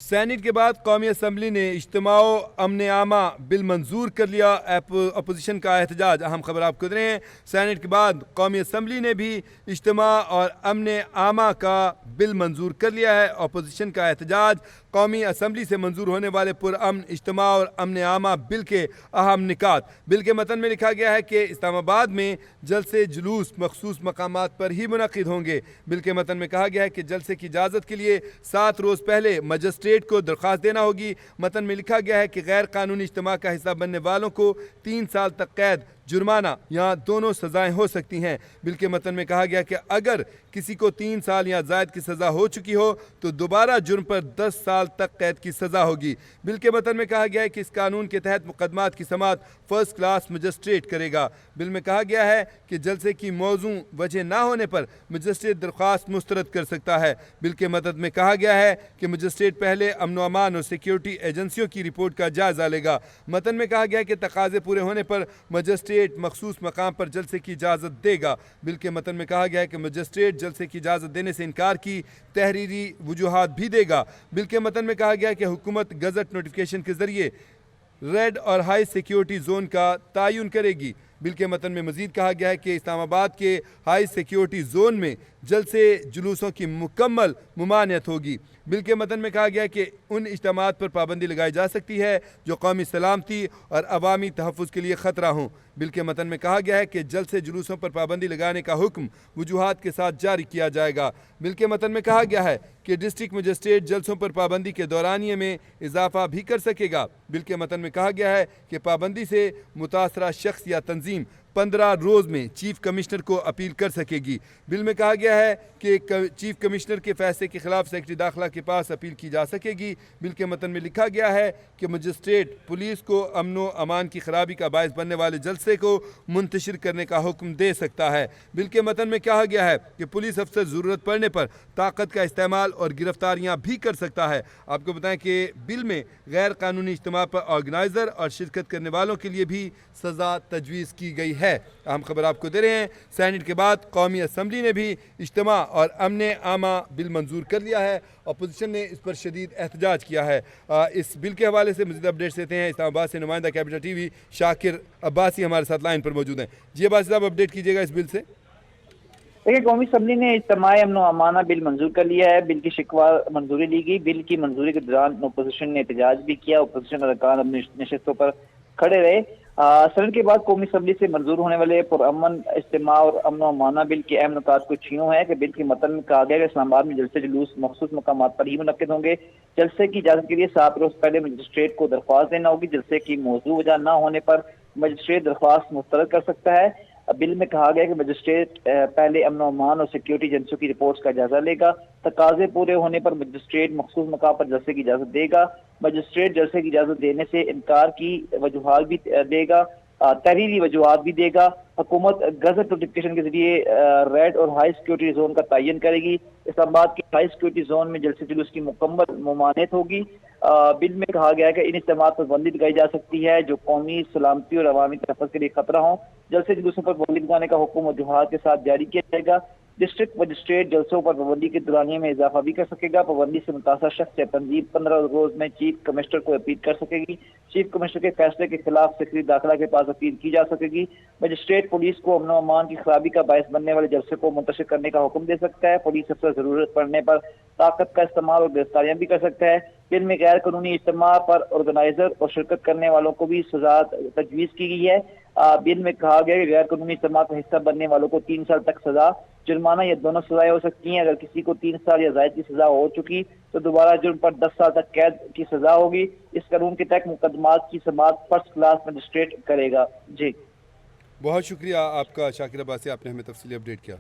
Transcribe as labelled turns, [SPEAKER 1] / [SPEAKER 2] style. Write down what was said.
[SPEAKER 1] Senate کے بعد قومی اسمبلی نے اجتماع و امن عامہ بل منظور کر لیا۔ اپوزیشن کا احتجاج، اہم خبر آپ کو دے رہے ہیں۔ سینیٹ کے بعد قومی اسمبلی نے بھی اجتماع اور امن عامہ کا بل منظور کر لیا ہے۔ اپوزیشن کا احتجاج، قومی اسمبلی سے منظور ہونے والے پرامن اجتماع اور امن عامہ بل کے اہم نکات۔ بل کے متن میں لکھا گیا ہے کہ اسلام آباد میں جلسے جلوس مخصوص مقامات پر ہی منعقد ہوں گے۔ بل کے متن میں کہا گیا ہے کہ جلسے کی اجازت کے لیے 7 روز پہلے مجسٹریٹ کو درخواست دینا ہوگی۔ متن میں لکھا گیا ہے کہ غیر قانونی اجتماع کا حصہ بننے والوں کو 3 سال تک قید، جرمانہ یا دونوں سزائیں ہو سکتی ہیں۔ بل کے متن میں کہا گیا کہ اگر کسی کو 3 سال یا زائد کی سزا ہو چکی ہو تو دوبارہ جرم پر 10 سال تک قید کی سزا ہوگی۔ بل کے متن میں کہا گیا ہے کہ اس قانون کے تحت مقدمات کی سماعت فرسٹ کلاس مجسٹریٹ کرے گا۔ بل میں کہا گیا ہے کہ جلسے کی موزوں وجہ نہ ہونے پر مجسٹریٹ درخواست مسترد کر سکتا ہے۔ بل کے متن میں کہا گیا ہے کہ مجسٹریٹ پہلے امن و امان اور سیکیورٹی ایجنسیوں کی رپورٹ کا جائزہ لے گا۔ متن میں کہا گیا ہے کہ تقاضے پورے ہونے پر مجسٹریٹ مخصوص مقام پر جلسے کی اجازت دے گا۔ بل کے متن میں کہا گیا ہے کہ مجسٹریٹ جلسے کی اجازت دینے سے انکار کی تحریری وجوہات بھی دے گا۔ بل کے متن میں کہا گیا ہے کہ حکومت گزٹ نوٹیفیکیشن کے ذریعے ریڈ اور ہائی سیکیورٹی زون کا تعین کرے گی۔ بل کے متن میں مزید کہا گیا ہے کہ اسلام آباد کے ہائی سیکیورٹی زون میں جلسے جلوسوں کی مکمل ممانعت ہوگی۔ بل کے متن میں کہا گیا ہے کہ ان اجتماعات پر پابندی لگائی جا سکتی ہے جو قومی سلامتی اور عوامی تحفظ کے لیے خطرہ ہوں۔ بل کے متن میں کہا گیا ہے کہ جلسے جلوسوں پر پابندی لگانے کا حکم وجوہات کے ساتھ جاری کیا جائے گا۔ بل کے متن میں کہا گیا ہے کہ ڈسٹرکٹ مجسٹریٹ جلسوں پر پابندی کے دورانیے میں اضافہ بھی کر سکے گا۔ بل کے متن میں کہا گیا ہے کہ پابندی سے متاثرہ شخص یا تنظیم 15 روز میں چیف کمشنر کو اپیل کر سکے گی۔ بل میں کہا گیا ہے کہ چیف کمشنر کے فیصلے کے خلاف سیکرٹری داخلہ کے پاس اپیل کی جا سکے گی۔ بل کے متن میں لکھا گیا ہے کہ مجسٹریٹ پولیس کو امن و امان کی خرابی کا باعث بننے والے جلسے کو منتشر کرنے کا حکم دے سکتا ہے۔ بل کے متن میں کہا گیا ہے کہ پولیس افسر ضرورت پڑنے پر طاقت کا استعمال اور گرفتاریاں بھی کر سکتا ہے۔ آپ کو بتائیں کہ بل میں غیر قانونی اجتماع پر آرگنائزر اور شرکت کرنے والوں کے لیے بھی سزا تجویز کی گئی ہے۔ اہم خبر آپ کو دے رہے ہیں۔ سینیٹ کے بعد قومی اسمبلی نے بھی اجتماع اور امن عامہ بل منظور کر لیا ہے۔ اپوزیشن نے اس پر شدید احتجاج کیا ہے۔ اس بل کے حوالے سے مزید اپڈیٹس دیتے ہیں اسلام آباد سے نمائندہ کیپٹل ٹی وی شاکر عباسی ہمارے ساتھ لائن پر موجود ہیں۔ جی عباسی صاحب، اپڈیٹ کیجیے گا اس بل سے۔
[SPEAKER 2] دیکھیے، قومی اسمبلی نے اجتماع امن و امانہ بل منظور کر لیا ہے۔ بل کی شکوہ منظوری لی گئی۔ بل کی منظوری کے دوران اپوزیشن نے احتجاج بھی کیا۔ اپوزیشن ارکان اپنی نشستوں پر کھڑے رہے۔ سینیٹ کے بعد قومی اسمبلی سے منظور ہونے والے پرامن اجتماع اور امن و امانہ بل کے اہم نکات کچھ یوں ہیں کہ بل کے متن میں کہا گیا کہ اسلام آباد میں جلسے جلوس مخصوص مقامات پر ہی منعقد ہوں گے۔ جلسے کی اجازت کے لیے 7 روز پہلے مجسٹریٹ کو درخواست دینا ہوگی۔ جلسے کی موضوع وجہ نہ ہونے پر مجسٹریٹ درخواست مسترد کر سکتا ہے۔ بل میں کہا گیا کہ مجسٹریٹ پہلے امن و امان اور سیکیورٹی ایجنسیوں کی رپورٹس کا جائزہ لے گا۔ تقاضے پورے ہونے پر مجسٹریٹ مخصوص مقام پر جلسے کی اجازت دے گا۔ مجسٹریٹ جلسے کی اجازت دینے سے انکار کی وجوہات بھی دے گا، تحریری وجوہات بھی دے گا۔ حکومت گزٹ نوٹیفیکیشن کے ذریعے ریڈ اور ہائی سیکیورٹی زون کا تعین کرے گی۔ اسلام آباد کے ہائی سیکیورٹی زون میں جلسے جلوس کی مکمل ممانعت ہوگی۔ بل میں کہا گیا ہے کہ ان اجتماعات پر پابندی لگائی جا سکتی ہے جو قومی سلامتی اور عوامی تحفظ کے لیے خطرہ ہوں۔ جلسے جلوسوں پر پابندی لگانے کا حکم وجوہات کے ساتھ جاری کیا جائے گا۔ ڈسٹرکٹ مجسٹریٹ جلسوں پر پابندی کے دورانیے میں اضافہ بھی کر سکے گا۔ پابندی سے متاثرہ شخص یا تنظیم 15 روز میں چیف کمشنر کو اپیل کر سکے گی۔ چیف کمشنر کے فیصلے کے خلاف سیکرٹری داخلہ کے پاس اپیل کی جا سکے گی۔ مجسٹریٹ پولیس کو امن و امان کی خرابی کا باعث بننے والے جلسے کو منتشر کرنے کا حکم دے سکتا ہے۔ پولیس افسر ضرورت پڑنے پر طاقت کا استعمال اور گرفتاریاں بھی کر سکتا ہے۔ بل میں غیر قانونی اجتماع پر آرگنائزر اور شرکت کرنے والوں کو بھی سزا تجویز کی گئی ہے۔ بل میں کہا گیا کہ غیر قانونی اجتماع کا حصہ بننے والوں کو 3 سال تک سزا، جرمانہ یا دونوں سزائیں ہو سکتی ہیں۔ اگر کسی کو 3 سال یا زائد کی سزا ہو چکی تو دوبارہ جرم پر 10 سال تک قید کی سزا ہوگی۔ اس قانون کے تحت مقدمات کی سماعت فرسٹ کلاس مجسٹریٹ کرے گا۔ جی
[SPEAKER 1] بہت شکریہ آپ کا شاکر عباسی، آپ نے ہمیں تفصیلی اپڈیٹ کیا۔